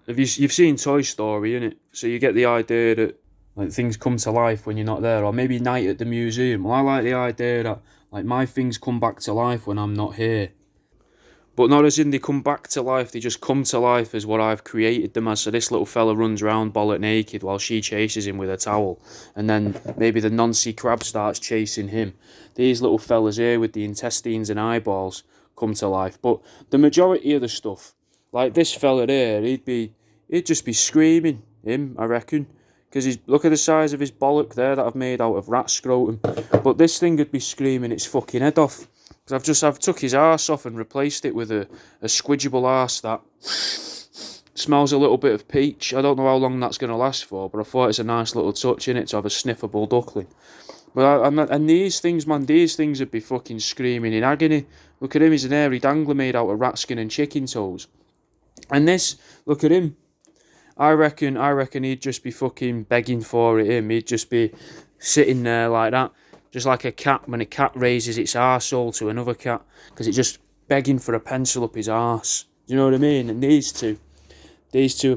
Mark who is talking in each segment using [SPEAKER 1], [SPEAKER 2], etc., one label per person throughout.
[SPEAKER 1] You've seen Toy Story, innit? So you get the idea that like things come to life when you're not there, or maybe Night at the Museum. Well, I like the idea that like my things come back to life when I'm not here. But not as in they come back to life, they just come to life as what I've created them as. So this little fella runs around bollock naked while she chases him with a towel. And then maybe the Nancy crab starts chasing him. These little fellas here with the intestines and eyeballs come to life. But the majority of the stuff, like this fella there, he'd just be screaming, him, I reckon. Because look at the size of his bollock there that I've made out of rat scrotum. But this thing would be screaming its fucking head off. Because I've took his arse off and replaced it with a squidgeable arse that smells a little bit of peach. I don't know how long that's going to last for, but I thought it's a nice little touch in it to have a sniffable duckling. But and these things, man, these things would be fucking screaming in agony. Look at him, he's an hairy dangler made out of rat skin and chicken toes. And this, look at him. I reckon he'd just be fucking begging for it, him. He'd just be sitting there like that. Just like a cat when a cat raises its arsehole to another cat, because it's just begging for a pencil up his arse. Do you know what I mean? And these two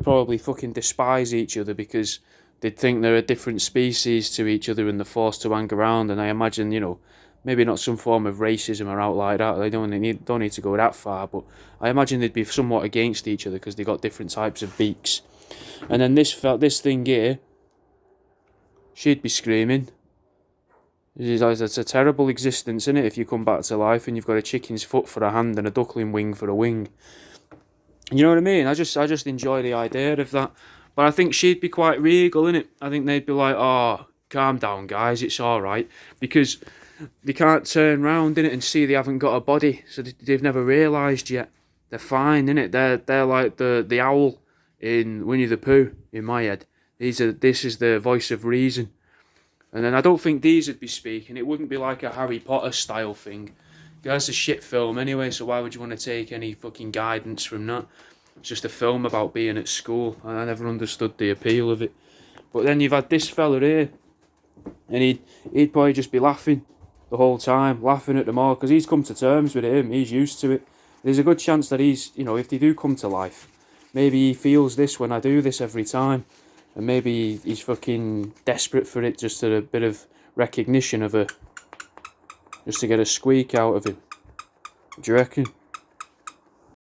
[SPEAKER 1] probably fucking despise each other because they'd think they're a different species to each other and they're forced to hang around. And I imagine, you know, maybe not some form of racism or out like that. They don't need to go that far, but I imagine they'd be somewhat against each other because they got different types of beaks. And then this thing here, she'd be screaming. It's a terrible existence, isn't it, if you come back to life and you've got a chicken's foot for a hand and a duckling wing for a wing. You know what I mean? I just enjoy the idea of that. But I think she'd be quite regal, innit? I think they'd be like, oh, calm down, guys, it's alright. Because they can't turn round, innit, and see they haven't got a body. So they've never realised yet. They're fine, innit? They're like the owl in Winnie the Pooh, in my head. This is the voice of reason. And then I don't think these would be speaking. It wouldn't be like a Harry Potter style thing. That's a shit film anyway, so why would you want to take any fucking guidance from that? It's just a film about being at school. I never understood the appeal of it. But then you've had this fella here, and he'd probably just be laughing the whole time, laughing at them all, because he's come to terms with him. He's used to it. There's a good chance that he's, you know, if they do come to life, maybe he feels this when I do this every time. And maybe he's fucking desperate for it, just a bit of recognition of just to get a squeak out of him. Do you reckon?